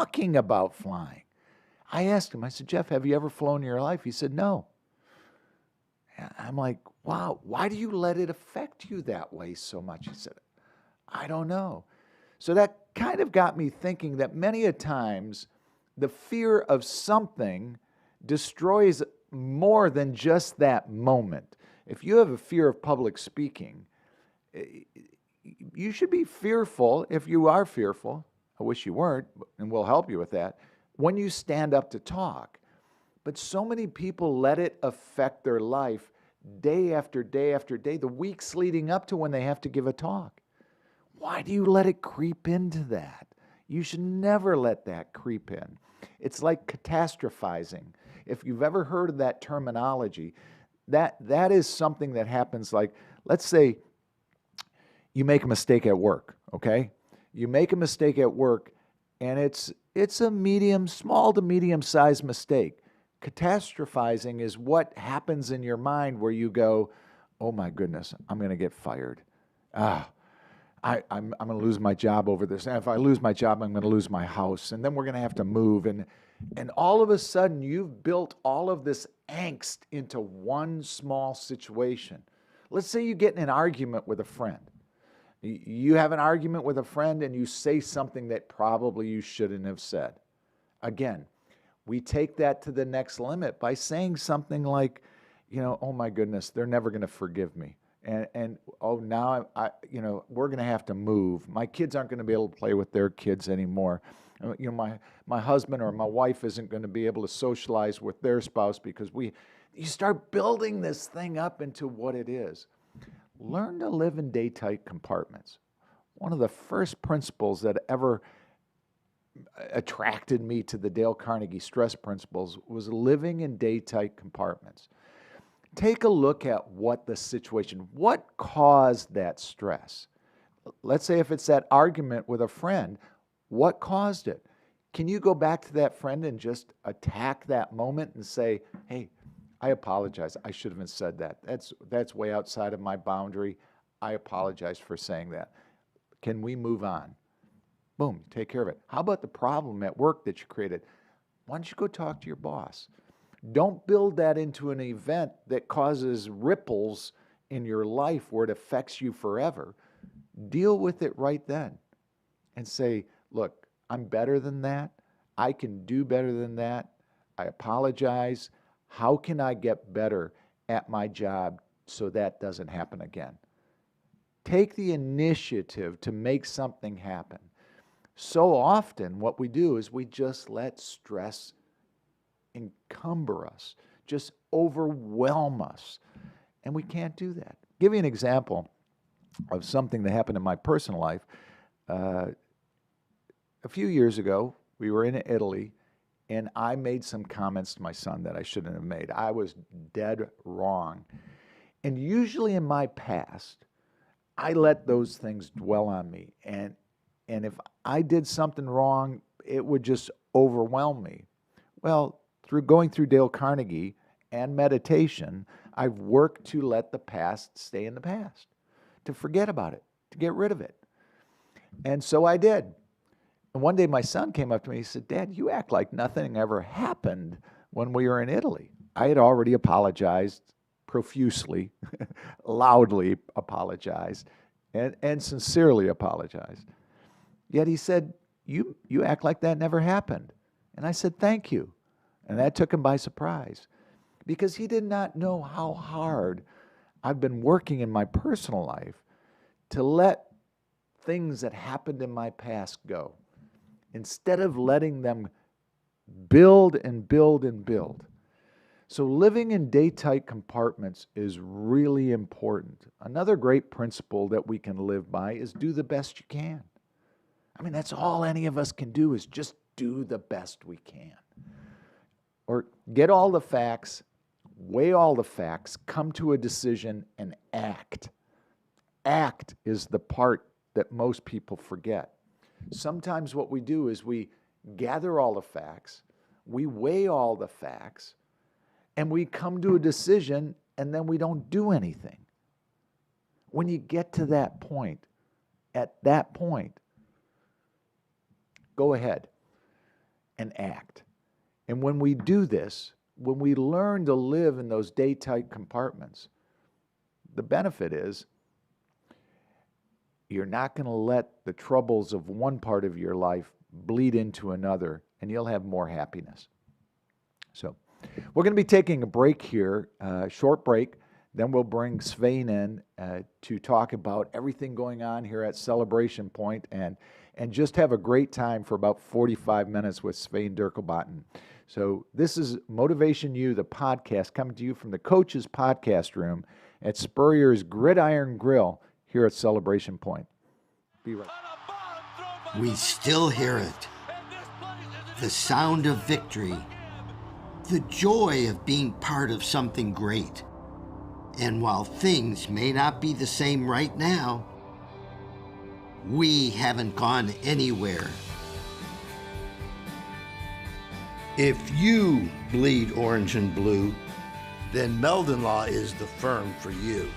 talking about flying. I asked him, I said, Jeff, have you ever flown in your life? He said, no. I'm like, wow, why do you let it affect you that way so much? He said, I don't know. So that kind of got me thinking that many a times the fear of something destroys more than just that moment. If you have a fear of public speaking, you should be fearful, if you are fearful, I wish you weren't, and we'll help you with that, when you stand up to talk. But so many people let it affect their life day after day after day, the weeks leading up to when they have to give a talk. Why do you let it creep into that? You should never let that creep in. It's like catastrophizing. If you've ever heard of that terminology, that is something that happens like, let's say you make a mistake at work, okay? You make a mistake at work, and it's a small to medium-sized mistake. Catastrophizing is what happens in your mind where you go, oh my goodness, I'm going to get fired. I'm going to lose my job over this. And if I lose my job, I'm going to lose my house. And then we're going to have to move. And all of a sudden, you've built all of this angst into one small situation. Let's say you get in an argument with a friend. You have an argument with a friend and you say something that probably you shouldn't have said. Again, we take that to the next limit by saying something like, oh my goodness, they're never going to forgive me. And oh, now we're going to have to move. My kids aren't going to be able to play with their kids anymore. My husband or my wife isn't going to be able to socialize with their spouse because you start building this thing up into what it is. Learn to live in day-tight compartments. One of the first principles that ever attracted me to the Dale Carnegie stress principles was living in day-tight compartments. Take a look at what caused that stress. Let's say if it's that argument with a friend, what caused it? Can you go back to that friend and just attack that moment and say, hey, I apologize. I shouldn't have said that. That's way outside of my boundary. I apologize for saying that. Can we move on? Boom, take care of it. How about the problem at work that you created? Why don't you go talk to your boss? Don't build that into an event that causes ripples in your life where it affects you forever. Deal with it right then and say, look, I'm better than that. I can do better than that. I apologize. How can I get better at my job so that doesn't happen again? Take the initiative to make something happen. So often what we do is we just let stress encumber us, just overwhelm us. And we can't do that. Give you an example of something that happened in my personal life. A few years ago, we were in Italy, and I made some comments to my son that I shouldn't have made. I was dead wrong. And usually in my past, I let those things dwell on me. And if I did something wrong, it would just overwhelm me. Well, through going through Dale Carnegie and meditation, I've worked to let the past stay in the past, to forget about it, to get rid of it. And so I did. And one day my son came up to me, he said, Dad, you act like nothing ever happened when we were in Italy. I had already apologized profusely, loudly apologized, and sincerely apologized. Yet he said, you act like that never happened. And I said, thank you. And that took him by surprise because he did not know how hard I've been working in my personal life to let things that happened in my past go, instead of letting them build and build and build. So living in day-tight compartments is really important. Another great principle that we can live by is do the best you can. I mean, that's all any of us can do is just do the best we can. Or get all the facts, weigh all the facts, come to a decision, and act. Act is the part that most people forget. Sometimes what we do is we gather all the facts, we weigh all the facts, and we come to a decision, and then we don't do anything. When you get to that point, at that point, go ahead. and act. And when we do this, when we learn to live in those day-tight compartments, the benefit is you're not going to let the troubles of one part of your life bleed into another, and you'll have more happiness. So we're going to be taking a break here, a short break. Then we'll bring Svein in to talk about everything going on here at Celebration Pointe and just have a great time for about 45 minutes with Svein Dyrkolbotn. So this is MotivationU, the podcast, coming to you from the Coach's Podcast Room at Spurrier's Gridiron Grill here at Celebration Pointe. Be right back. We still hear it. The sound of victory. The joy of being part of something great. And while things may not be the same right now, we haven't gone anywhere. If you bleed orange and blue, then Meldon Law is the firm for you.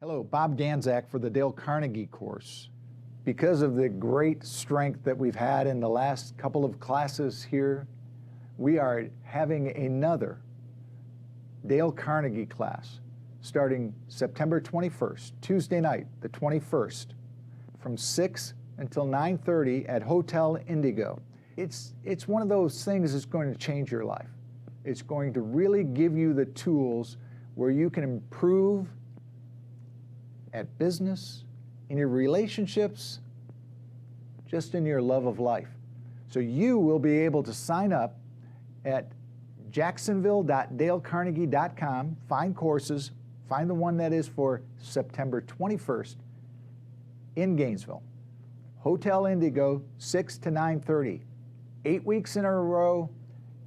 Hello, Bob Ganzak for the Dale Carnegie course. Because of the great strength that we've had in the last couple of classes here, we are having another Dale Carnegie class starting September 21st, Tuesday night, the 21st, from 6 until 9:30 at Hotel Indigo. It's one of those things that's going to change your life. It's going to really give you the tools where you can improve at business, in your relationships, just in your love of life. So you will be able to sign up at jacksonville.dalecarnegie.com, find courses, find the one that is for September 21st in Gainesville. Hotel Indigo, 6 to 9:30. 8 weeks in a row,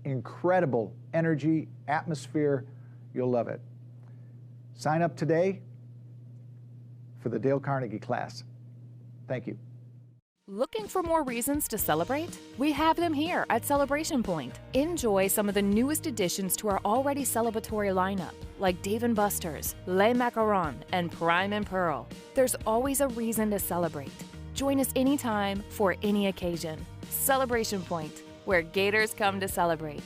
incredible energy, atmosphere. You'll love it. Sign up today for the Dale Carnegie class. Thank you. Looking for more reasons to celebrate? We have them here at Celebration Pointe. Enjoy some of the newest additions to our already celebratory lineup, like Dave & Buster's, Les Macarons, and Prime and Pearl. There's always a reason to celebrate. Join us anytime for any occasion. Celebration Pointe, where Gators come to celebrate.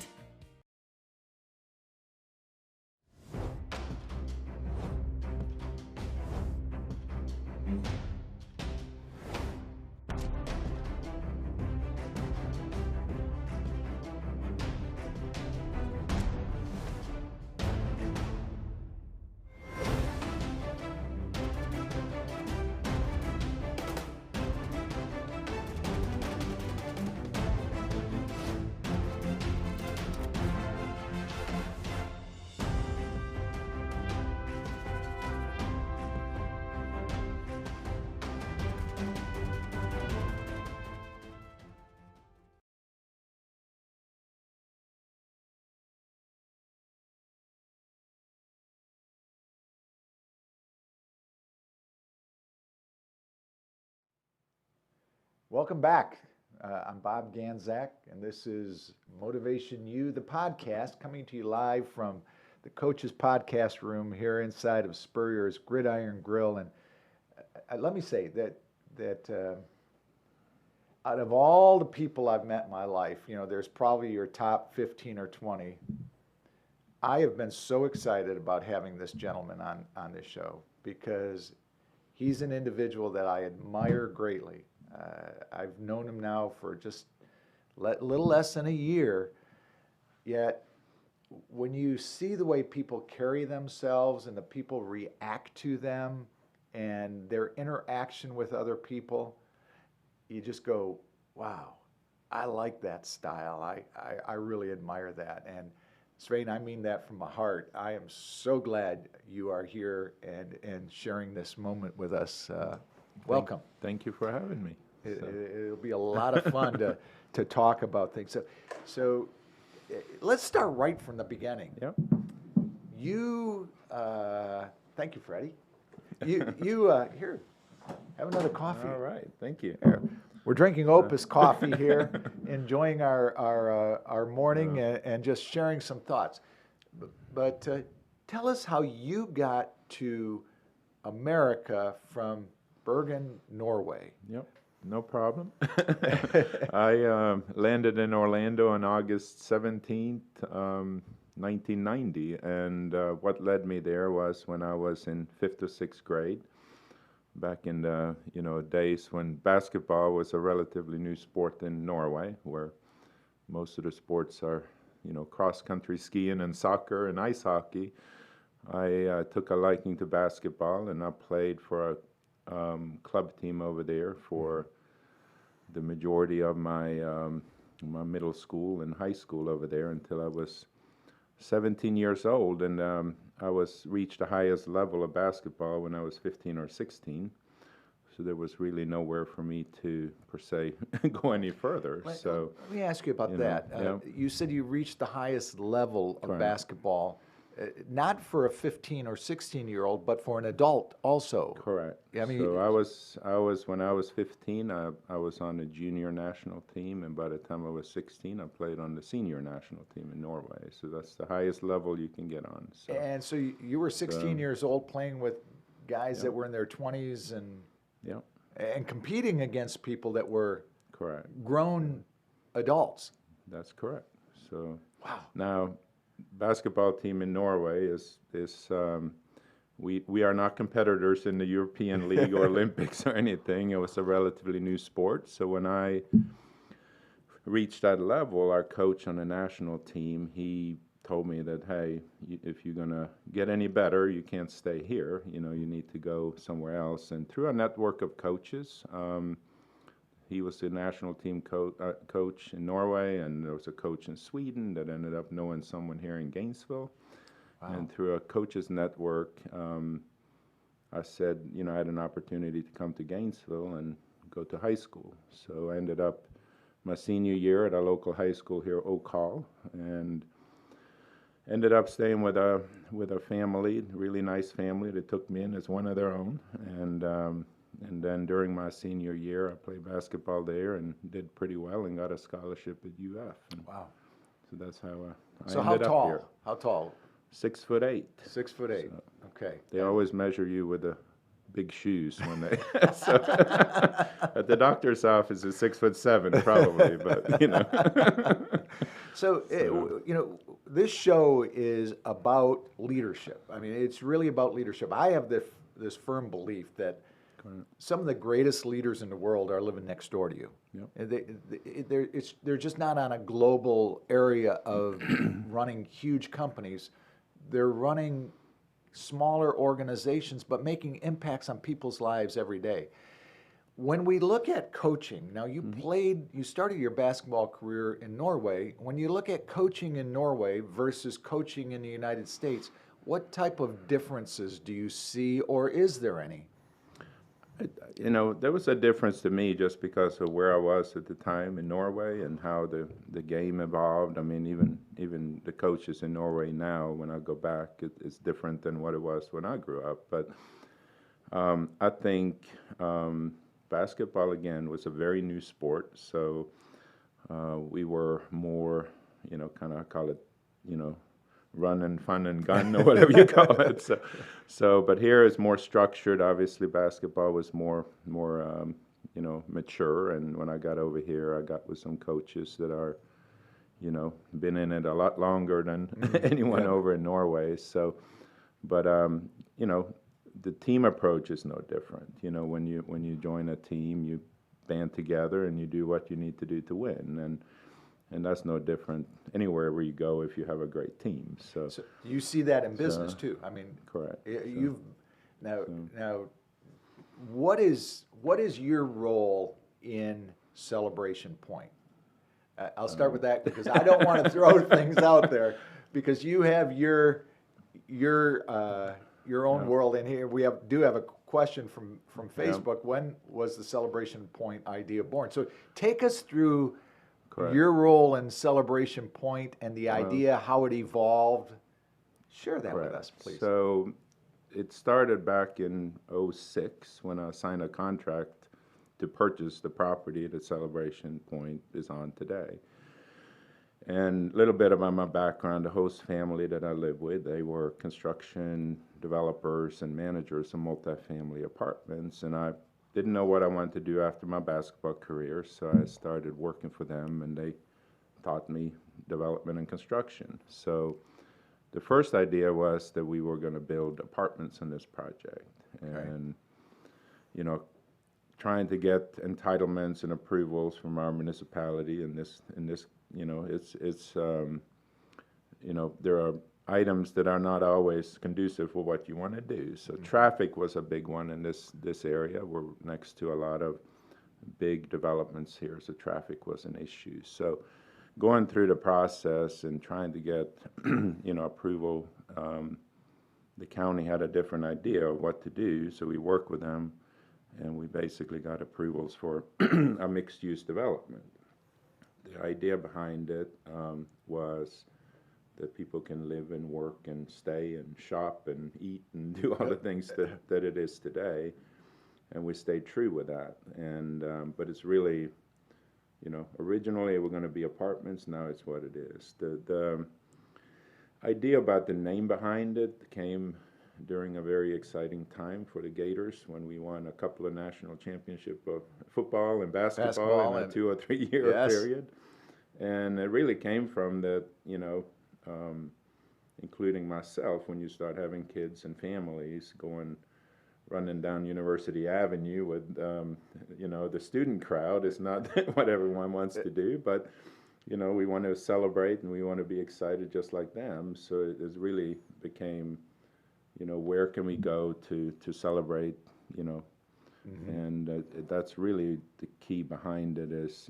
Welcome back. I'm Bob Ganzak, and this is MotivationU, the podcast, coming to you live from the Coach's Podcast Room here inside of Spurrier's Gridiron Grill. And let me say that out of all the people I've met in my life, there's probably your top 15 or 20. I have been so excited about having this gentleman on this show because he's an individual that I admire greatly. I've known him now for just a little less than a year, yet when you see the way people carry themselves and the people react to them and their interaction with other people, you just go, wow, I like that style. I really admire that. And Svein, I mean that from my heart. I am so glad you are here and sharing this moment with us. Welcome. Thank you for having me. It'll be a lot of fun to talk about things. So let's start right from the beginning. Yep. You, thank you, Freddie. You here, have another coffee. All right, thank you. Here. We're drinking Opus coffee here, enjoying our morning and just sharing some thoughts. But tell us how you got to America from Bergen, Norway. Yep. No problem. I landed in Orlando on August 17th, 1990, and what led me there was when I was in 5th or 6th grade, back in the days when basketball was a relatively new sport in Norway, where most of the sports are cross-country skiing and soccer and ice hockey. I took a liking to basketball, and I played for a club team over there for the majority of my my middle school and high school over there until I was 17 years old, and I reached the highest level of basketball when I was 15 or 16. So there was really nowhere for me to, per se, go any further. Let me ask you about that. You said you reached the highest level of basketball, not for a 15 or 16-year-old, but for an adult also. Correct. I mean, so I was when I was 15, I was on the junior national team, and by the time I was 16, I played on the senior national team in Norway. So that's the highest level you can get on. So, and so you were 16 years old playing with guys that were in their 20s and competing against people that were correct grown adults. That's correct. So wow. Now, basketball team in Norway is we are not competitors in the European League or Olympics or anything. It was a relatively new sport. So when I reached that level, our coach on the national team, he told me that, hey, if you're gonna get any better, you can't stay here. You need to go somewhere else. And through a network of coaches, he was the national team coach in Norway, and there was a coach in Sweden that ended up knowing someone here in Gainesville. Wow. And through a coaches network, I said, I had an opportunity to come to Gainesville and go to high school. So I ended up my senior year at a local high school here, Oak Hall, and ended up staying with a family, a really nice family that took me in as one of their own. And then during my senior year, I played basketball there and did pretty well and got a scholarship at UF. Wow. So that's how I so ended up here. How tall? 6'8". 6'8". So okay. They always measure you with the big shoes when they. So at the doctor's office, it's 6'7", probably, but So this show is about leadership. I mean, it's really about leadership. I have this firm belief that some of the greatest leaders in the world are living next door to you. Yep. They're just not on a global area of running huge companies. They're running smaller organizations, but making impacts on people's lives every day. When we look at coaching, now you started your basketball career in Norway. When you look at coaching in Norway versus coaching in the United States, what type of differences do you see, or is there any? There was a difference to me just because of where I was at the time in Norway and how the game evolved. I mean, even the coaches in Norway now, when I go back, it's different than what it was when I grew up. But I think basketball, again, was a very new sport. So we were more, kind of call it, run and fun and gun or whatever you call it. So, but here is more structured. Obviously, basketball was more mature. And when I got over here, I got with some coaches that are, been in it a lot longer than anyone over in Norway. So, but the team approach is no different. When you join a team, you band together and you do what you need to do to win. And that's no different anywhere where you go if you have a great team. So you see that in business too. I mean, correct. Now, what is your role in Celebration Pointe? I'll start with that because I don't want to throw things out there because you have your own world in here. We do have a question from Facebook. Yeah. When was the Celebration Pointe idea born? So take us through. Correct. Your role in Celebration Pointe and the idea, how it evolved. Share that with us, please. So it started back in 2006 when I signed a contract to purchase the property that Celebration Pointe is on today. And a little bit about my background, the host family that I live with, they were construction developers and managers of multifamily apartments. And I didn't know what I wanted to do after my basketball career, so I started working for them, and they taught me development and construction. So the first idea was that we were going to build apartments in this project, and trying to get entitlements and approvals from our municipality. In this, it's there are items that are not always conducive for what you want to do. So traffic was a big one in this area. We're next to a lot of big developments here, so traffic was an issue. So going through the process and trying to get approval, the county had a different idea of what to do, so we worked with them, and we basically got approvals for a mixed-use development. The idea behind it was that people can live and work and stay and shop and eat and do all the things that it is today, and we stayed true with that. And but it's really, originally it was going to be apartments. Now it's what it is. The idea about the name behind it came during a very exciting time for the Gators when we won a couple of national championships of football and basketball in a 2 or 3 year period. And it really came from that, including myself, when you start having kids and families running down University Avenue with, the student crowd is not what everyone wants to do, but, we want to celebrate and we want to be excited just like them. So it really became, where can we go to celebrate, and that's really the key behind it is,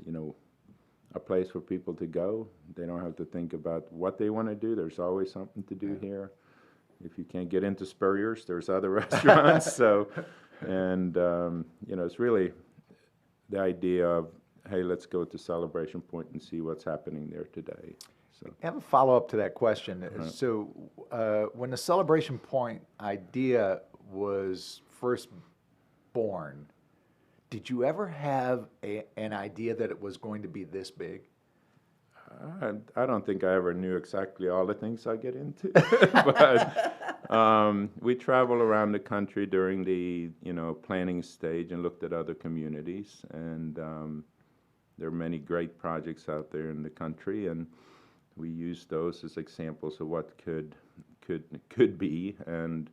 a place for people to go. They don't have to think about what they want to do. There's always something to do here. If you can't get into Spurrier's, there's other restaurants. So, and it's really the idea of, hey, let's go to Celebration Pointe and see what's happening there today. So I have a follow-up to that question. So when the Celebration Pointe idea was first born, did you ever have an idea that it was going to be this big? I don't think I ever knew exactly all the things I get into, but we travel around the country during the planning stage and looked at other communities, and there are many great projects out there in the country, and we use those as examples of what could be, and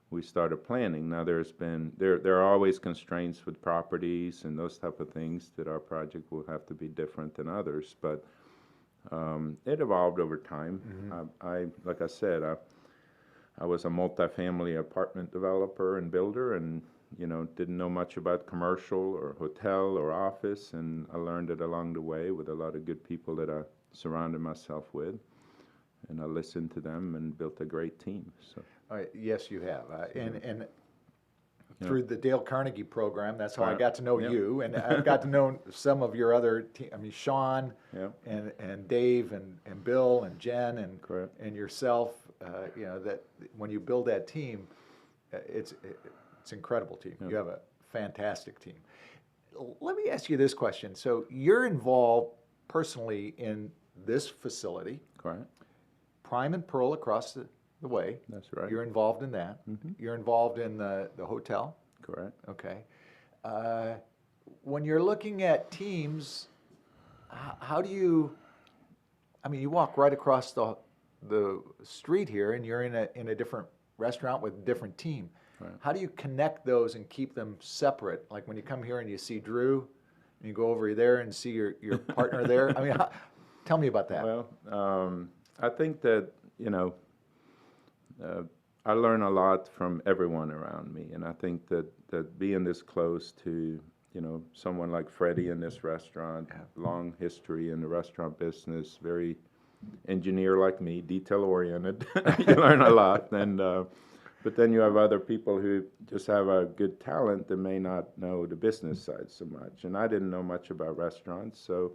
we started planning. Now there are always constraints with properties and those type of things that our project will have to be different than others, but it evolved over time. Like I said, I was a multifamily apartment developer and builder, and didn't know much about commercial or hotel or office, and I learned it along the way with a lot of good people that I surrounded myself with, and I listened to them and built a great team. So. Yes, you have, and through the Dale Carnegie program, that's how I got to know you, and I've got to know some of your other team. I mean, Sean, and Dave, and Bill, and Jen, and yourself. That when you build that team, it's incredible team. You have a fantastic team. Let me ask you this question. So you're involved personally in this facility, correct? Prime and Pearl across the way. That's right. You're involved in that. You're involved in the hotel. Correct. Okay. When you're looking at teams, how do you? I mean, you walk right across the street here, and you're in a different restaurant with a different team. Right. How do you connect those and keep them separate? Like when you come here and you see Drew, and you go over there and see your partner there. I mean, tell me about that. Well, I think that I learn a lot from everyone around me, and I think that being this close to someone like Freddie in this restaurant, long history in the restaurant business, very engineer like me, detail oriented. You learn a lot, and but then you have other people who just have a good talent that may not know the business side so much. And I didn't know much about restaurants, so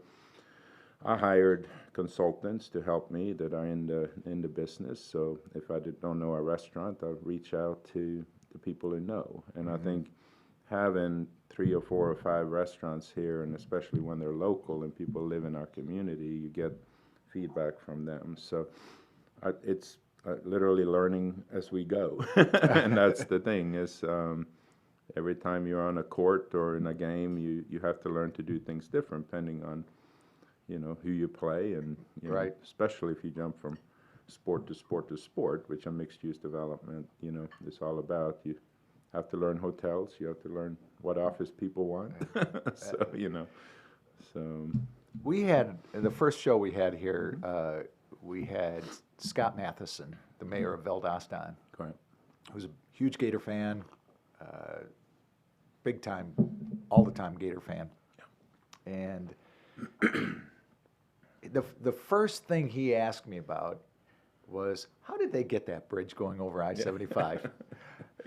I hired consultants to help me that are in the business. So if I don't know a restaurant, I'll reach out to the people who know. And I think having 3 or 4 or 5 restaurants here, and especially when they're local and people live in our community, you get feedback from them. So it's literally learning as we go. And that's the thing is every time you're on a court or in a game, you have to learn to do things different depending on, who you play, and Right. especially if you jump from sport to sport to sport, which a mixed use development, is all about. You have to learn hotels. You have to learn what office people want. So. We had, the first show we had here, we had Scott Matheson, the mayor of Veldostan, Correct. who's a huge Gator fan, big time, all the time Gator fan. And the first thing he asked me about was, how did they get that bridge going over I-75?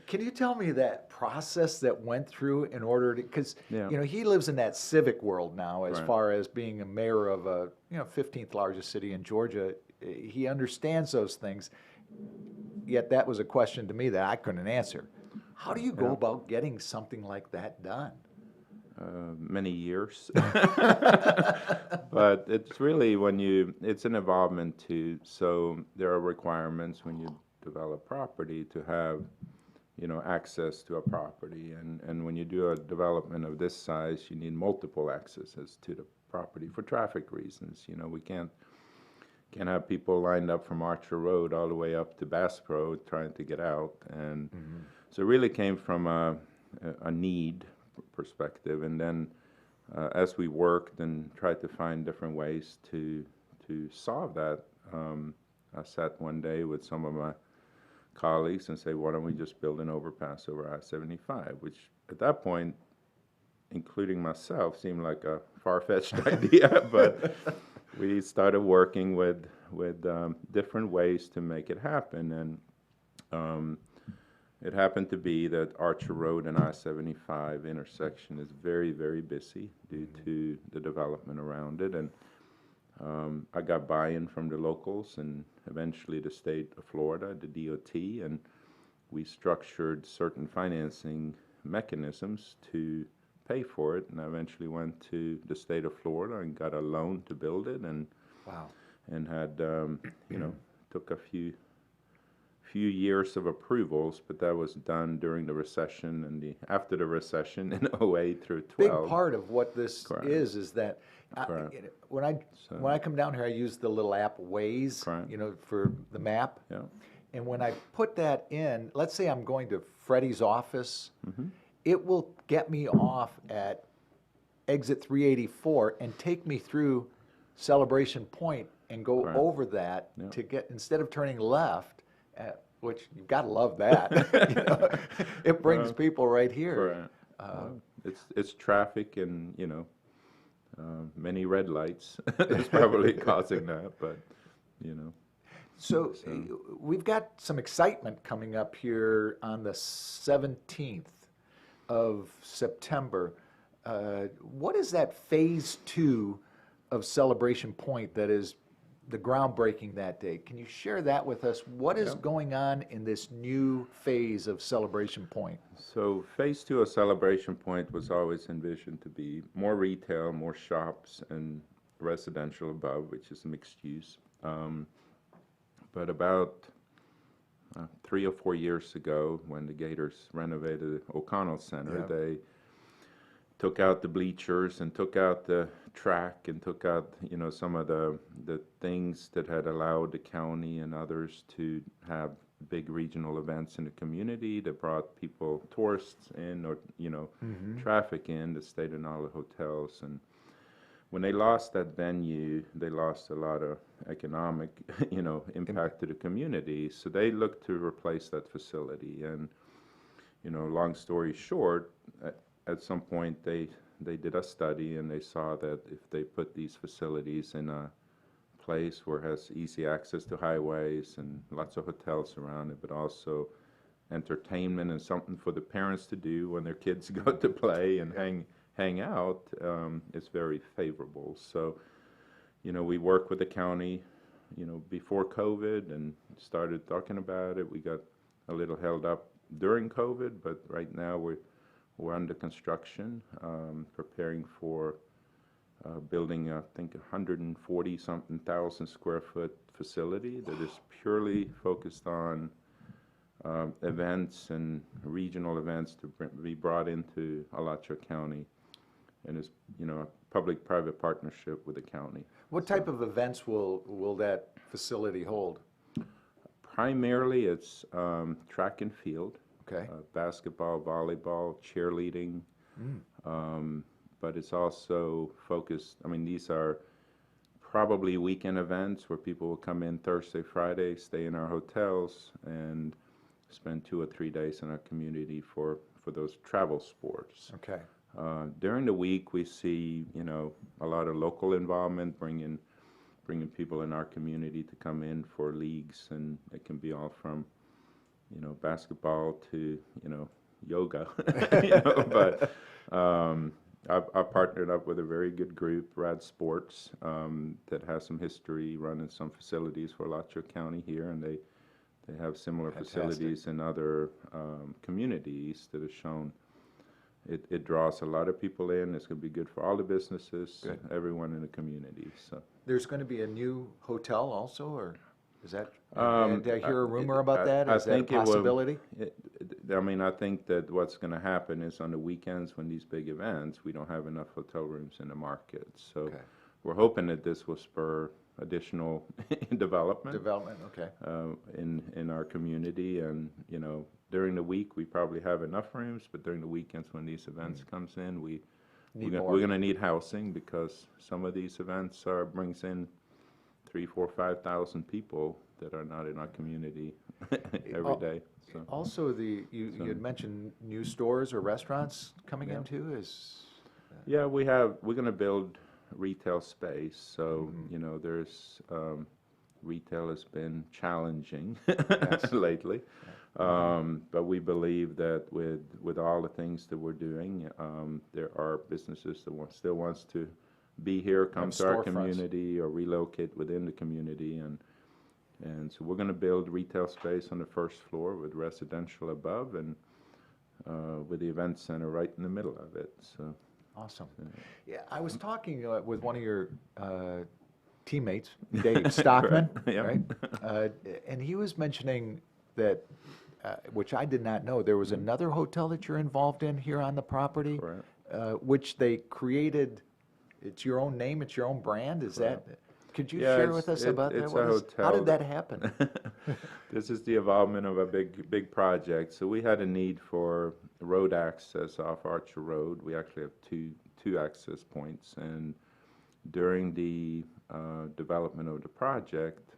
Can you tell me that process that went through in order to, because, he lives in that civic world now as Right. far as being a mayor of a, 15th largest city in Georgia. He understands those things, yet that was a question to me that I couldn't answer. How do you go about getting something like that done? Many years. But it's really it's an involvement too. So there are requirements when you develop property to have, access to a property. And when you do a development of this size, you need multiple accesses to the property for traffic reasons. We can't have people lined up from Archer Road all the way up to Bass Pro trying to get out. And so it really came from a need perspective, and then as we worked and tried to find different ways to solve that, I sat one day with some of my colleagues and say, why don't we just build an overpass over I-75, which at that point, including myself, seemed like a far-fetched idea, but we started working with different ways to make it happen. And it happened to be that Archer Road and I-75 intersection is very, very busy due to the development around it. And I got buy-in from the locals and eventually the state of Florida, the DOT, and we structured certain financing mechanisms to pay for it. And I eventually went to the state of Florida and got a loan to build it. And Wow. And had, took a few years of approvals, but that was done during the recession and after the recession in 08 through 12. Big part of what this Correct. is that Correct. when I come down here, I use the little app Waze, Correct. For the map. Yeah. And when I put that in, let's say I'm going to Freddie's office, Mm-hmm. it will get me off at exit 384 and take me through Celebration Pointe and go Correct. over that Yeah. to get, instead of turning left, which you've got to love that. It brings people right here. Correct. It's traffic and, many red lights is probably causing that, but, So we've got some excitement coming up here on the 17th of September. What is that phase 2 of Celebration Pointe that is the groundbreaking that day? Can you share that with us? What is going on in this new phase of Celebration Pointe? So phase 2 of Celebration Pointe was always envisioned to be more retail, more shops, and residential above, which is mixed use. But about 3 or 4 years ago, when the Gators renovated O'Connell Center, they took out the bleachers and took out the track and took out, some of the things that had allowed the county and others to have big regional events in the community that brought people, tourists in, or, traffic in that stayed in all the hotels. And when they lost that venue, they lost a lot of economic, impact to the community. So they looked to replace that facility. And, long story short, at some point they did a study and they saw that if they put these facilities in a place where it has easy access to highways and lots of hotels around it, but also entertainment and something for the parents to do when their kids go to play and hang out, is very favorable. So, we worked with the county, before COVID and started talking about it. We got a little held up during COVID, but right now we're under construction, preparing for building, I think, 140-something thousand square foot facility that is purely focused on events and regional events to be brought into Alachua County, and it's a public-private partnership with the county. What type of events will that facility hold? Primarily, it's track and field, Okay. basketball, volleyball, cheerleading, but it's also focused. I mean, these are probably weekend events where people will come in Thursday, Friday, stay in our hotels, and spend 2 or 3 days in our community for those travel sports. Okay. During the week, we see a lot of local involvement, bringing people in our community to come in for leagues, and it can be all from basketball to yoga. But I've partnered up with a very good group, Rad Sports, that has some history running some facilities for Alachua County here, and they have similar facilities in other communities that have shown it draws a lot of people in. It's going to be good for all the businesses, everyone in the community. So There's going to be a new hotel also, or is that? Did I hear a rumor I- about that? I Is that a think it will- possibility? I think that what's going to happen is on the weekends when these big events, we don't have enough hotel rooms in the market. So Okay. we're hoping that this will spur additional development Okay. in our community. And during the week we probably have enough rooms, but during the weekends when these events comes in, we're going to need housing, because some of these events brings in 3,000, 4,000, 5,000 people that are not in our community every day. So. Also, you had mentioned new stores or restaurants coming in too. Yeah, we're going to build retail space. So there's retail has been challenging lately, but we believe that with all the things that we're doing, there are businesses that still wants to be here, come to our community, or relocate within the community, and so we're going to build retail space on the first floor with residential above, and with the event center right in the middle of it. So Awesome. Yeah, I was talking with one of your teammates, Dave Stockman, right? And he was mentioning that, which I did not know, there was another hotel that you're involved in here on the property, which they created. It's your own name, it's your own brand. Is that? Could you share with us about that? It's a hotel. How did that happen? This is the involvement of a big project. So we had a need for road access off Archer Road. We actually have two access points, and during the development of the project,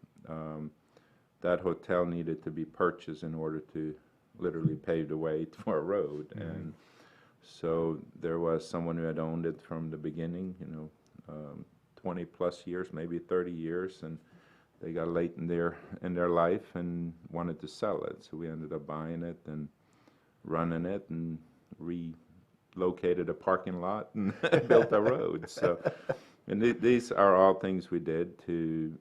that hotel needed to be purchased in order to literally pave the way for a road. And so there was someone who had owned it from the beginning, 20 plus years, maybe 30 years, and they got late in their life and wanted to sell it. So we ended up buying it and running it and relocated a parking lot and built a road. So, and these are all things we did to,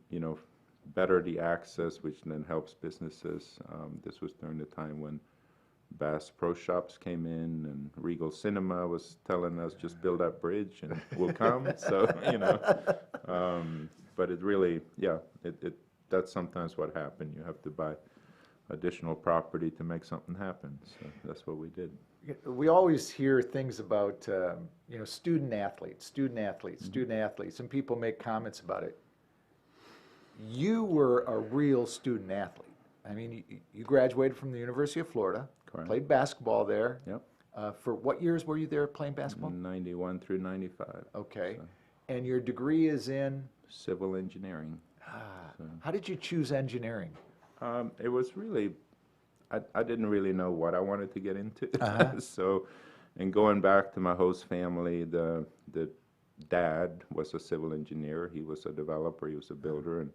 better the access, which then helps businesses. This was during the time when Bass Pro Shops came in, and Regal Cinema was telling us, just build that bridge and we'll come. So, but it really, that's sometimes what happened. You have to buy additional property to make something happen. So that's what we did. We always hear things about, student athletes, and people make comments about it. You were a real student athlete. I mean, you graduated from the University of Florida. Correct. Played basketball there. Yep. For what years were you there playing basketball? 91 through 95. Okay. So. And your degree is in? Civil engineering. How did you choose engineering? It was really, I didn't really know what I wanted to get into. So, and going back to my host family, the dad was a civil engineer. He was a developer. He was a builder, and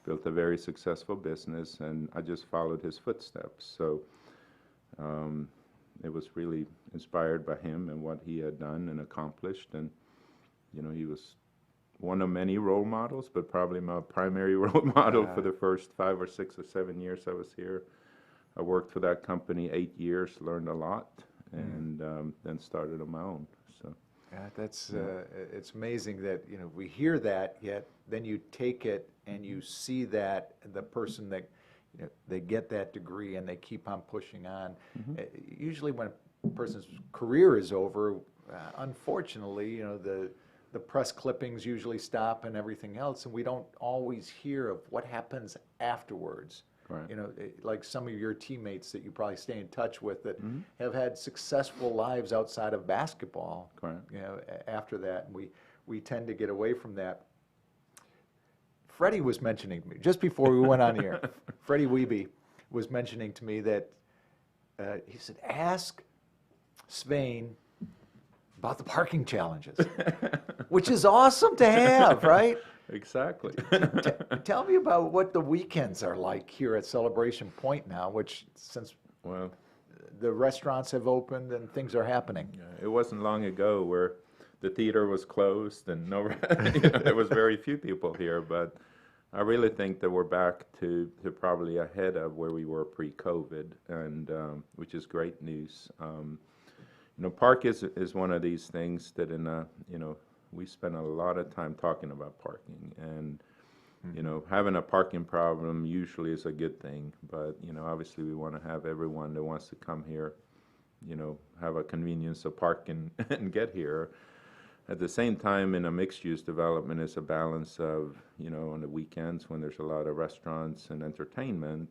built a very successful business, and I just followed his footsteps. So it was really inspired by him and what he had done and accomplished. And, he was one of many role models, but probably my primary role model for the first 5 or 6 or 7 years I was here. I worked for that company 8 years, learned a lot, and then started on my own. So. That's it's amazing that we hear that, yet then you take it and you see that the person that they get that degree and they keep on pushing on. Usually when a person's career is over, unfortunately, the press clippings usually stop and everything else, and we don't always hear of what happens afterwards. Right. Like some of your teammates that you probably stay in touch with that have had successful lives outside of basketball. Correct. After that, and we tend to get away from that. Freddie was mentioning to me, just before we went on the air, Freddie Wiebe was mentioning to me that he said, ask Svein about the parking challenges, which is awesome to have, right? Exactly. Tell me about what the weekends are like here at Celebration Pointe now, which since the restaurants have opened and things are happening. It wasn't long ago where the theater was closed and there was very few people here, but I really think that we're back to probably ahead of where we were pre-COVID, and which is great news. Park is one of these things that we spend a lot of time talking about parking, and having a parking problem usually is a good thing, but obviously we want to have everyone that wants to come here, have a convenience of parking and get here. At the same time, in a mixed-use development, it's a balance of, on the weekends when there's a lot of restaurants and entertainment,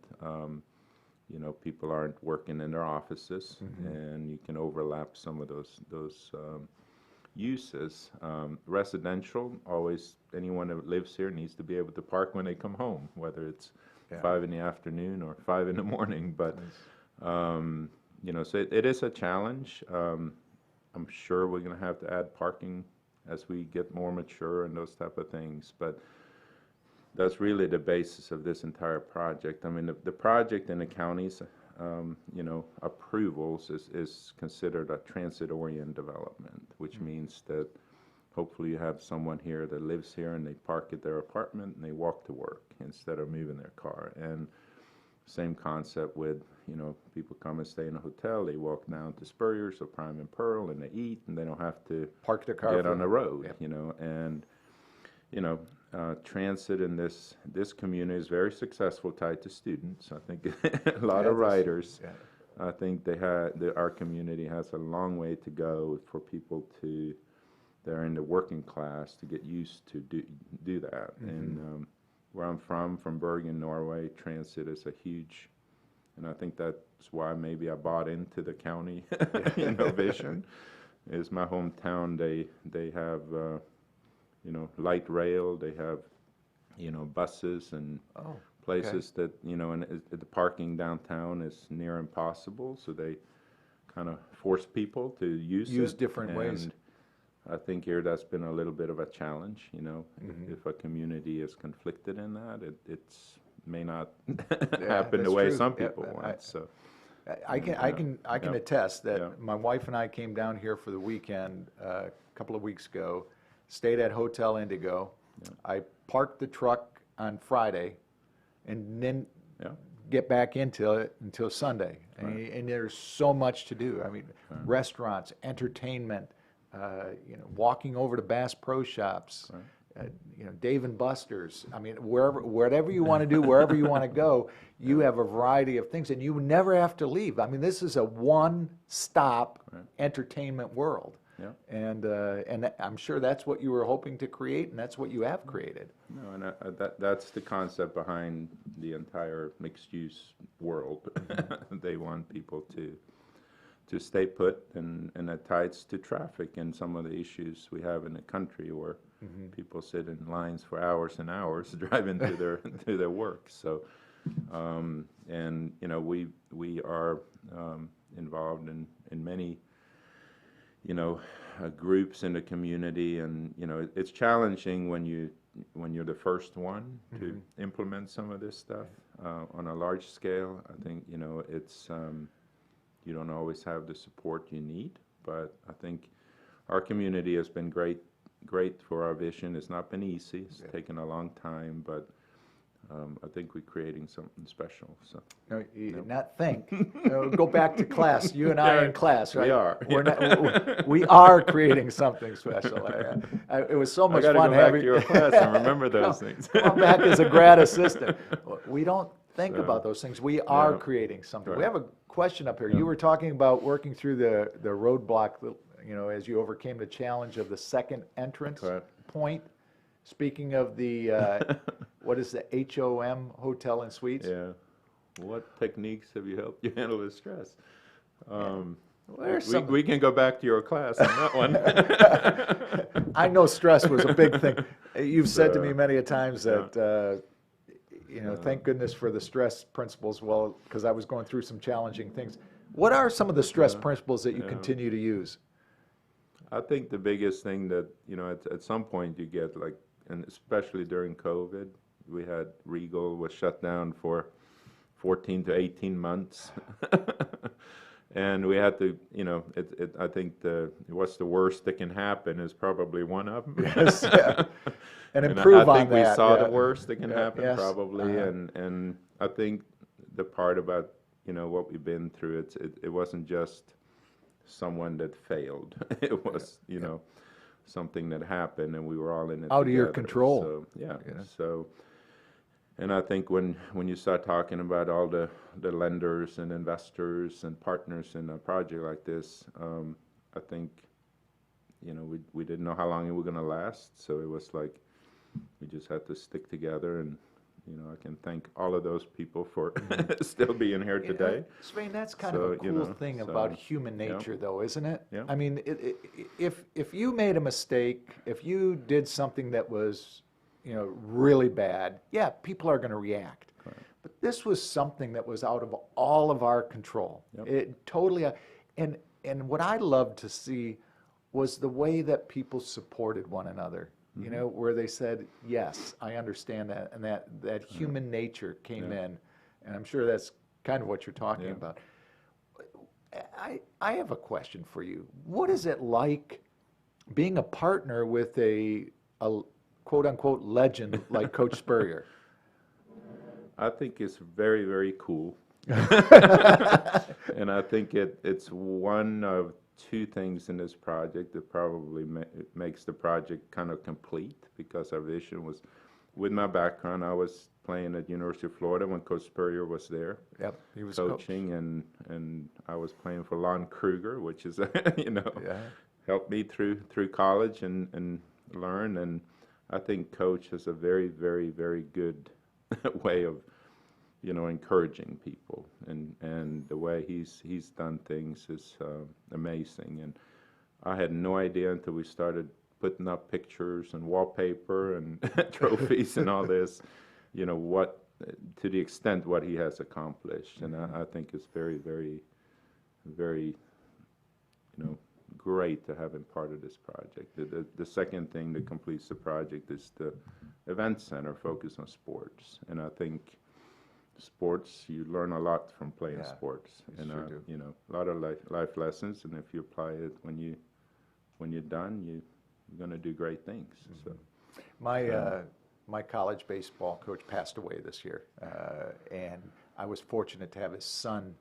people aren't working in their offices, and you can overlap some of those uses. Residential, always anyone that lives here needs to be able to park when they come home, whether it's 5 in the afternoon or 5 in the morning. But so it is a challenge. I'm sure we're going to have to add parking as we get more mature and those type of things. But that's really the basis of this entire project. I mean, the project in the county's, approvals is considered a transit-oriented development, which means that hopefully you have someone here that lives here and they park at their apartment and they walk to work instead of moving their car. And same concept with, people come and stay in a hotel, they walk down to Spurrier, so Prime and Pearl, and they eat, and they don't have to park their car, get on the road, and transit in this community is very successful, tied to students. I think a lot of riders. I think our community has a long way to go for people that are in the working class to get used to do that. And where I'm from Bergen, Norway, transit is a huge, and I think that's why maybe I bought into the county vision. Is my hometown. They have light rail. They have buses and places that and the parking downtown is near impossible. So they kind of force people to use different ways. I think here that's been a little bit of a challenge. If a community is conflicted in that, it's may not happen the way some people want. So I can attest that my wife and I came down here for the weekend a couple of weeks ago, stayed at Hotel Indigo. I parked the truck on Friday, and then get back into it until Sunday. Right. And there's so much to do. I mean, restaurants, entertainment. Walking over to Bass Pro Shops, Dave and Buster's. I mean, whatever you want to do, wherever you want to go, you have a variety of things, and you never have to leave. I mean, this is a one-stop entertainment world, and I'm sure that's what you were hoping to create, and that's what you have created. No, and that's the concept behind the entire mixed-use world. They want people to stay put, and that ties to traffic and some of the issues we have in the country where people sit in lines for hours and hours driving to their work. So, and we are involved in many groups in the community, and it's challenging when you're the first one to implement some of this stuff on a large scale. I think it's you don't always have the support you need, but I think our community has been great for our vision. It's not been easy. It's taken a long time, but I think we're creating something special. So, not think. Go back to class. You and I in class, right? We are. We are creating something special. It was so much fun having. I got to go back having to your class and remember those things. Come back as a grad assistant. We don't think So, about those things. We are yeah. creating something. We Right. have a question up here. You were talking about working through the roadblock, as you overcame the challenge of the second entrance Correct. point. Speaking of the, what is the HOM Hotel and Suites? Yeah. What techniques have you helped you handle the stress? There's We can go back to your class on that one. I know stress was a big thing. You've said to me So, many a times that, thank goodness for the stress principles. Well, because I was going through some challenging things. What are some of the stress principles that you continue to use? I think the biggest thing that, at some point you get like, and especially during COVID, we had Regal was shut down for 14 to 18 months. And we had to, I think what's the worst that can happen is probably one of them. Yes, yeah. And improve I think on we that. saw yeah. the worst that can happen Yes. probably, and I think the part about what we've been through, it wasn't just someone that failed. It was something that happened, and we were all in it Out of your together. control. So so. And I think when you start talking about all the lenders and investors and partners in a project like this, I think, we didn't know how long it was going to last. So it was like we just had to stick together. And, I can thank all of those people for still being here today. Svein, that's kind of a cool thing about human nature, though, isn't it? Yeah. I mean, if you made a mistake, if you did something that was really bad, yeah, people are going to react. Right. But this was something that was out of all of our control. Yep. It totally, and what I loved to see was the way that people supported one another. Where they said, "Yes, I understand that," and that human nature came in, and I'm sure that's kind of what you're talking about. I have a question for you. What is it like being a partner with a quote-unquote legend like Coach Spurrier? I think it's very, very cool. And I think it's one of two things in this project that probably makes the project kind of complete, because our vision was, with my background, I was playing at University of Florida when Coach Spurrier was there. Yep, he was coaching, and I was playing for Lon Kruger, which is helped me through college and learn. And I think Coach has a very, very, very good way of, encouraging people, and the way he's done things is amazing. And I had no idea until we started putting up pictures and wallpaper and trophies and all this, what, to the extent what he has accomplished. And I think it's very, very, very, great to have him part of this project. The second thing that completes the project is the event center focused on sports. And I think sports, you learn a lot from playing sports. And sure do. A lot of life lessons, and if you apply it when you're done, you're going to do great things. So my college baseball coach passed away this year, and I was fortunate to have his son,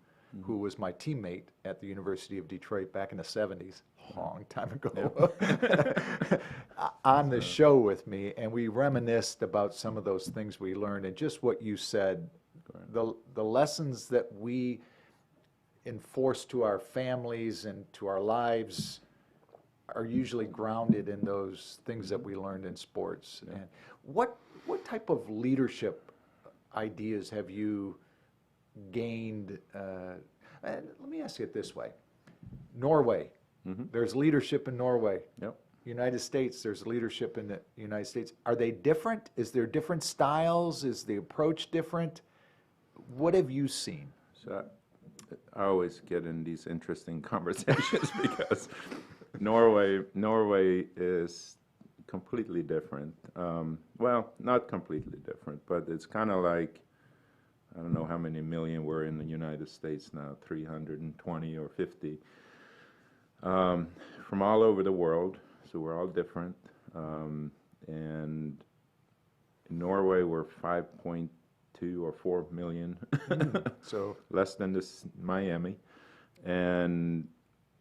who was my teammate at the University of Detroit back in the 70s, a long time ago, on the show with me, and we reminisced about some of those things we learned, and just what you said, the lessons that we enforce to our families and to our lives are usually grounded in those things that we learned in sports. And what type of leadership ideas have you gained? And let me ask you it this way: Norway, there's leadership in Norway. Yep. United States, there's leadership in the United States. Are they different? Is there different styles? Is the approach different? What have you seen? So I always get in these interesting conversations because Norway is completely different. Well, not completely different, but it's kind of like, I don't know how many million we're in the United States now, 320 or 50, from all over the world. So we're all different. And in Norway, we're 5.2 or 4 million, So less than this Miami. And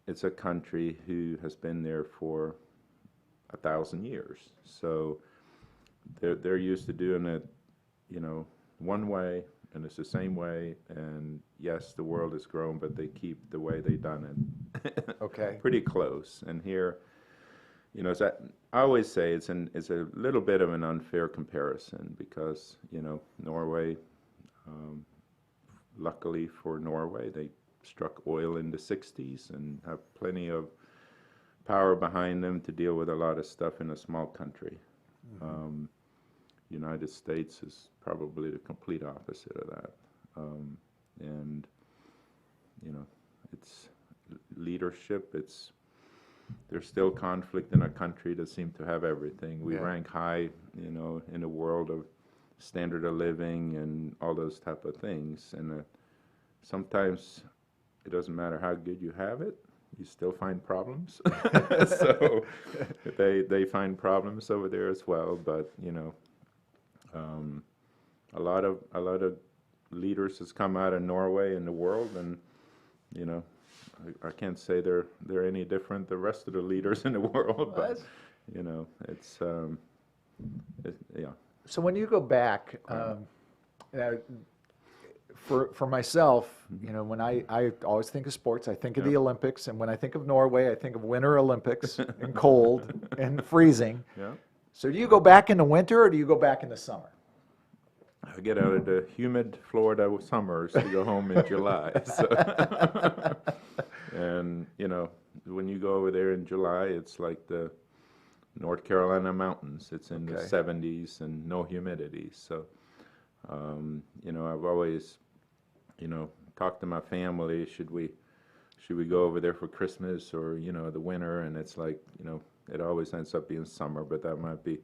it's a country who has been there for 1,000 years. So they're used to doing it, one way, and it's the same way. And yes, the world has grown, but they keep the way they done it. Okay. Pretty close. And here, you know, I always say it's a little bit of an unfair comparison because, you know, Norway, luckily for Norway, they struck oil in the 60s and have plenty of power behind them to deal with a lot of stuff in a small country. United States is probably the complete opposite of that. And, you know, it's leadership, there's still conflict in a country that seems to have everything. We rank high, you know, in the world of standard of living and all those type of things. And sometimes it doesn't matter how good you have it, you still find problems. So they find problems over there as well. But you know, a lot of leaders has come out of Norway in the world, and you know, I can't say they're any different the rest of the leaders in the world. But you know, it's yeah. So when you go back, for myself, you know, when I always think of sports, I think of the Olympics, and when I think of Norway, I think of Winter Olympics and cold and freezing. Yeah. So do you go back in the winter or do you go back in the summer? I get out of the humid Florida summers to go home in July. So. And, you know, when you go over there in July, it's like the North Carolina mountains. It's in the 70s and no humidity. So, you know, I've always, you know, talked to my family, should we go over there for Christmas or, you know, the winter? And it's like, you know, it always ends up being summer, but that might be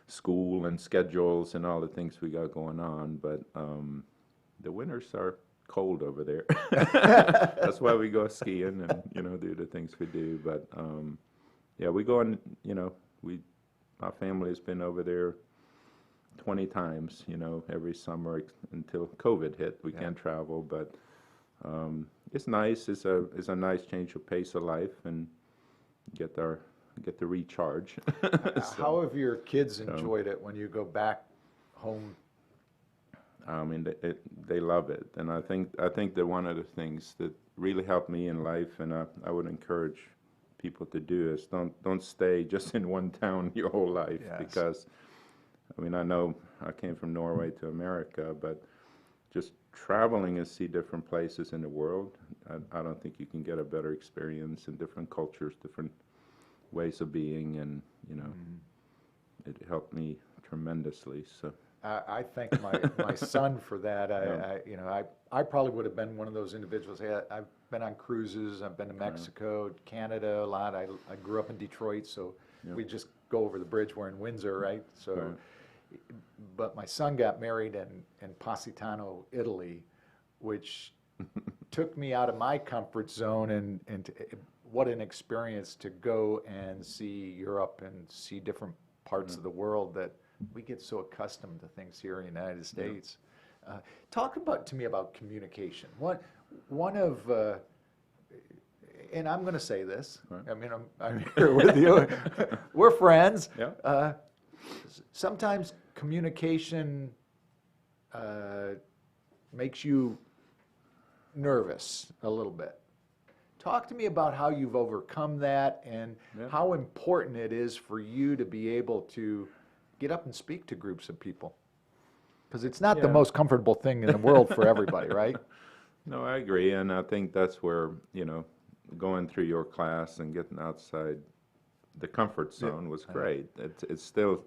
school and schedules and all the things we got going on. But the winters are cold over there. That's why we go skiing and, you know, do the things we do. But yeah, we go and, you know, my family has been over there 20 times, you know, every summer until COVID hit. We can't travel, but it's nice. It's a nice change of pace of life and get to recharge. How have your kids enjoyed it when you go back home? I mean, they love it, and I think that one of the things that really helped me in life, and I would encourage people to do, is don't stay just in one town your whole life. Because, I mean, I know I came from Norway to America, but just traveling and see different places in the world, I don't think you can get a better experience in different cultures, different ways of being, and you know, it helped me tremendously. So. I thank my son for that. I probably would have been one of those individuals. I've been on cruises. I've been to Mexico, Canada a lot. I grew up in Detroit, so we just go over the bridge. We're in Windsor, right? So, but my son got married in Positano, Italy, which took me out of my comfort zone, and what an experience to go and see Europe and see different parts of the world that we get so accustomed to things here in the United States. Talk to me about communication. One of, and I'm going to say this. Right. I mean, I'm here with you. We're friends. Yeah. Sometimes communication makes you nervous a little bit. Talk to me about how you've overcome that and how important it is for you to be able to get up and speak to groups of people, because it's not the most comfortable thing in the world for everybody, right? No, I agree, and I think that's where, you know, going through your class and getting outside the comfort zone was great. It's still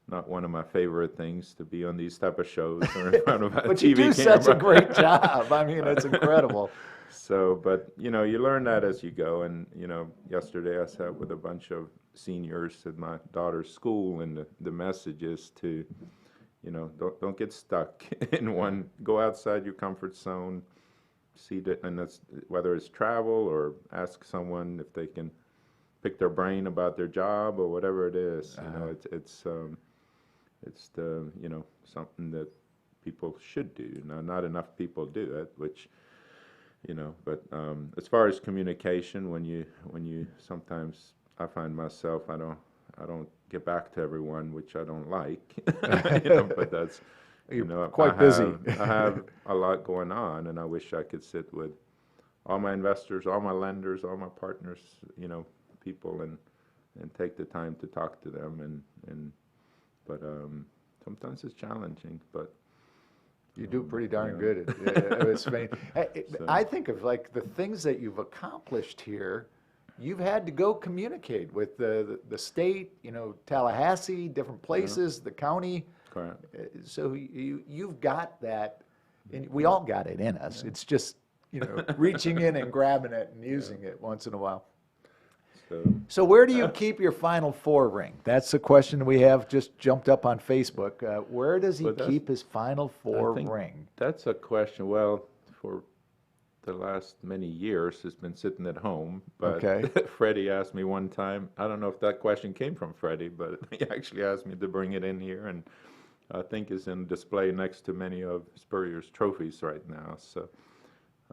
not one of my favorite things to be on these type of shows or in front of a but TV camera. You do such a great job. I mean, it's incredible. So, but, you know, you learn that as you go. And, you know, yesterday I sat with a bunch of seniors at my daughter's school, and the message is to, you know, don't get stuck in one. Go outside your comfort zone, see that, and that's whether it's travel or ask someone if they can pick their brain about their job or whatever it is. You know, it's the, you know, something that people should do. Now, not enough people do it, which, you know, but as far as communication, when you sometimes, I find myself, I don't get back to everyone, which I don't like, you know, but You're quite busy. I have a lot going on, and I wish I could sit with all my investors, all my lenders, all my partners, people, and take the time to talk to them. But sometimes it's challenging. But you do pretty darn good at Spain. I think of like the things that you've accomplished here. You've had to go communicate with the state, Tallahassee, different places, the county. Correct. So you've got that, and we all got it in us. It's just reaching in and grabbing it and using it once in a while. So where do you keep your Final Four ring? That's a question we have just jumped up on Facebook. Where does he keep his Final Four ring? That's a question. Well, for the last many years, it's been sitting at home. But Freddie asked me one time, I don't know if that question came from Freddie, but he actually asked me to bring it in here, and I think it's in display next to many of Spurrier's trophies right now. So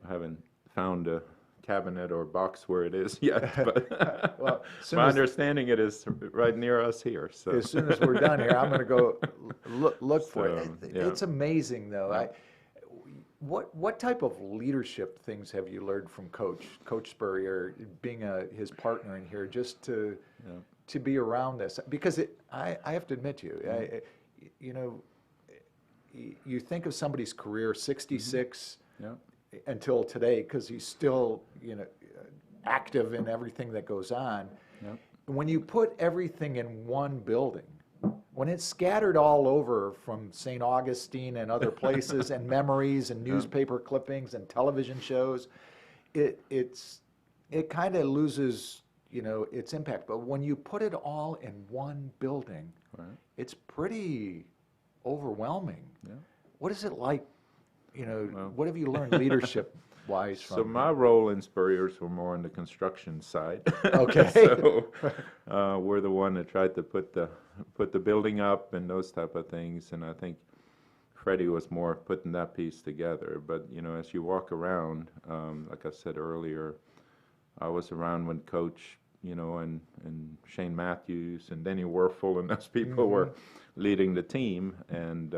I haven't found a cabinet or box where it is yet, but well, my understanding it is right near us here. So as soon as we're done here, I'm going to go look for it. It's amazing, though. Yeah. What type of leadership things have you learned from Coach Spurrier, being his partner in here, just to be around this? Because I have to admit to you, you think of somebody's career, 66 until today, because he's still active in everything that goes on. When you put everything in one building, when it's scattered all over from St. Augustine and other places and memories and newspaper clippings and television shows, it kind of loses its impact. But when you put it all in one building, it's pretty overwhelming. What is it like? What have you learned leadership-wise from? So my role in Spurrier's were more on the construction side. Okay. So we're the one that tried to put the building up and those type of things, and I think Freddie was more putting that piece together. But as you walk around, like I said earlier, I was around when Coach, and Shane Matthews and Denny Werfel and those people were leading the team, and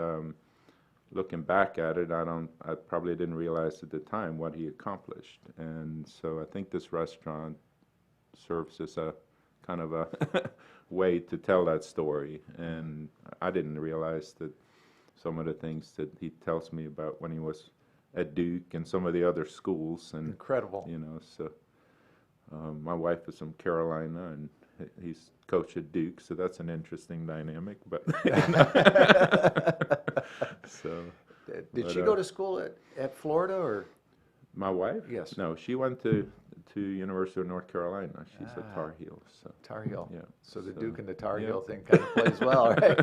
looking back at it, I probably didn't realize at the time what he accomplished. And so I think this restaurant serves as a kind of a way to tell that story. And I didn't realize that some of the things that he tells me about when he was at Duke and some of the other schools. And incredible. So my wife is from Carolina, and he's coached at Duke, so that's an interesting dynamic. But so, did she go to school at Florida, or my wife? Yes. No, she went to University of North Carolina. She's a Tar Heel. So. Tar Heel. Yeah. So the Duke and the Tar Heel thing kind of plays well, right?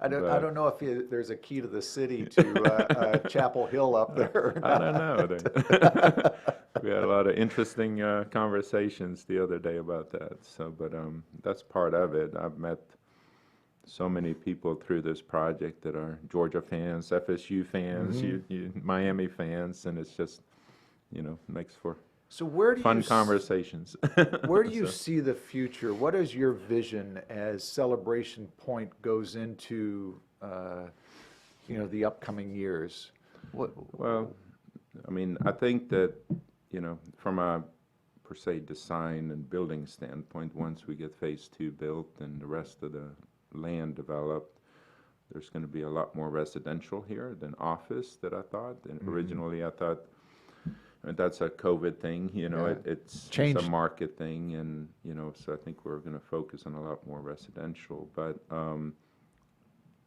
I don't know if there's a key to the city to Chapel Hill up there. Or I don't know. We had a lot of interesting conversations the other day about that. So, but that's part of it. I've met so many people through this project that are Georgia fans, FSU fans, Miami fans, and it's just, makes for fun conversations. Where do you see the future? What is your vision as Celebration Pointe goes into, the upcoming years? Well, I think that, from a, per se, design and building standpoint, once we get phase 2 built and the rest of the land developed, there's going to be a lot more residential here than office that I thought. And originally I thought, that's a COVID thing, it's a market thing, and so I think we're going to focus on a lot more residential. But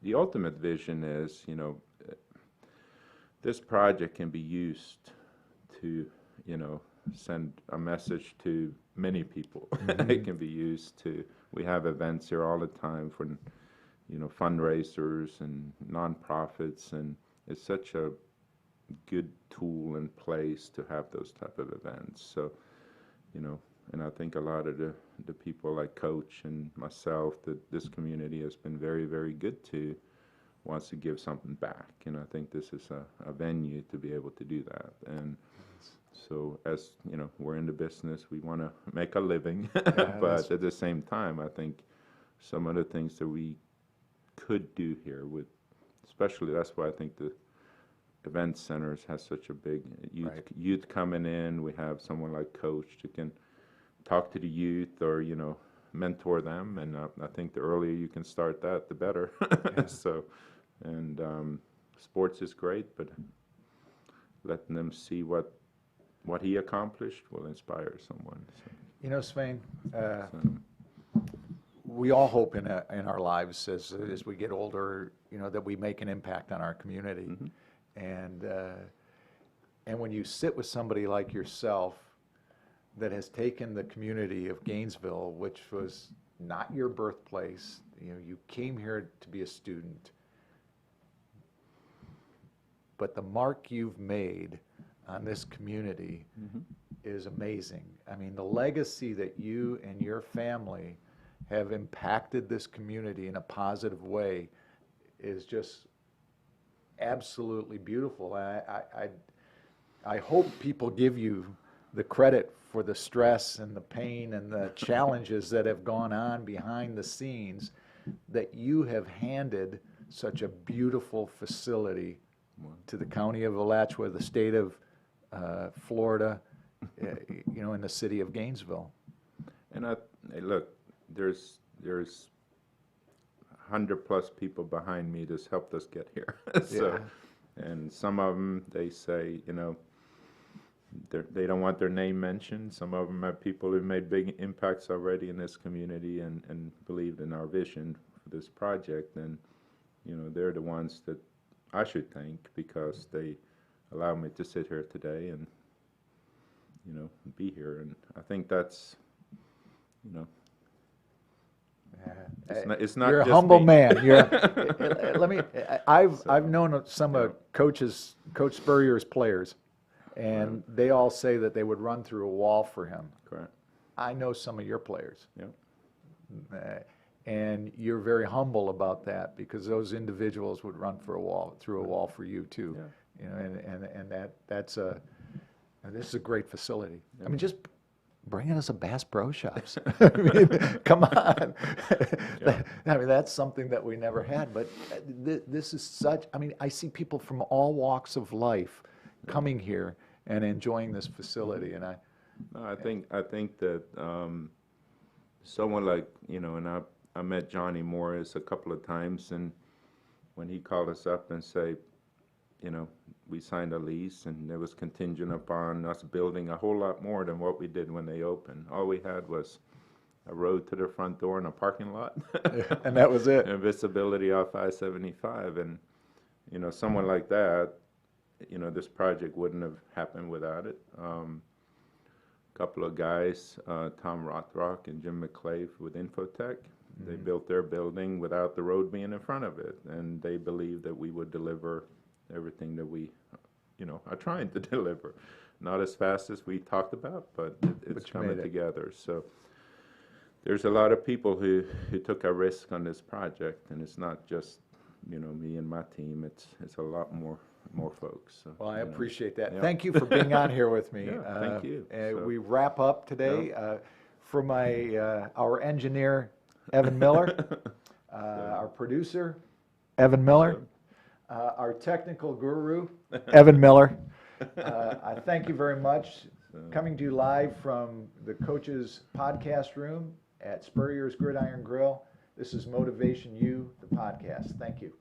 the ultimate vision is, this project can be used to, send a message to many people. It can be used to, we have events here all the time for, fundraisers and nonprofits, and it's such a good tool and place to have those type of events. So, and I think a lot of the people like Coach and myself that this community has been very, very good to, wants to give something back. And I think this is a venue to be able to do that. And so as, we're in the business, we want to make a living, but at the same time, I think some of the things that we could do here with, especially that's why I think the event centers has such a big youth coming in. We have someone like Coach that can talk to the youth or, mentor them. And I think the earlier you can start that, the better. So, and sports is great, but letting them see what he accomplished will inspire someone. So. Svein, we all hope in our lives as we get older, that we make an impact on our community. Mm-hmm. And when you sit with somebody like yourself that has taken the community of Gainesville, which was not your birthplace, you came here to be a student, but the mark you've made on this community is amazing. I mean, the legacy that you and your family have impacted this community in a positive way is just absolutely beautiful. I hope people give you the credit for the stress and the pain and the challenges that have gone on behind the scenes, that you have handed such a beautiful facility to the county of Alachua, the state of Florida, in the city of Gainesville. And look, there's 100+ people behind me that's helped us get here. So, and some of them, they say, they don't want their name mentioned. Some of them are people who've made big impacts already in this community and believed in our vision for this project. And, they're the ones that I should thank because they allow me to sit here today and, be here. And I think that's, it's not You're a just humble me. man. I've known some of Coach Spurrier's players, and they all say that they would run through a wall for him. Correct. I know some of your players. Yeah. And you're very humble about that because those individuals would run through a wall for you too. Yeah. And this is a great facility. Yeah. I mean, just bringing us a Bass Pro Shops. I mean, come on. Yeah. I mean, that's something that we never had. But this is such. I mean, I see people from all walks of life coming here and enjoying this facility, and I think that someone like and I met Johnny Morris a couple of times, and when he called us up and say, we signed a lease, and it was contingent upon us building a whole lot more than what we did when they opened. All we had was a road to their front door and a parking lot, and that was it. And visibility off I-75, and someone like that, this project wouldn't have happened without it. A couple of guys, Tom Rothrock and Jim McClave with Infotech, they built their building without the road being in front of it, and they believed that we would deliver everything that we, are trying to deliver. Not as fast as we talked about, but it's coming together. So there's a lot of people who took a risk on this project, and it's not just, me and my team. It's a lot more folks. So, well, I appreciate that. Yeah. Thank you for being on here with me. Yeah, thank you. We wrap up today. For our engineer, Evan Miller, our producer, Evan Miller, our technical guru, Evan Miller. I thank you very much. Coming to you live from the Coach's podcast room at Spurrier's Gridiron Grill. This is MotivationU, the podcast. Thank you.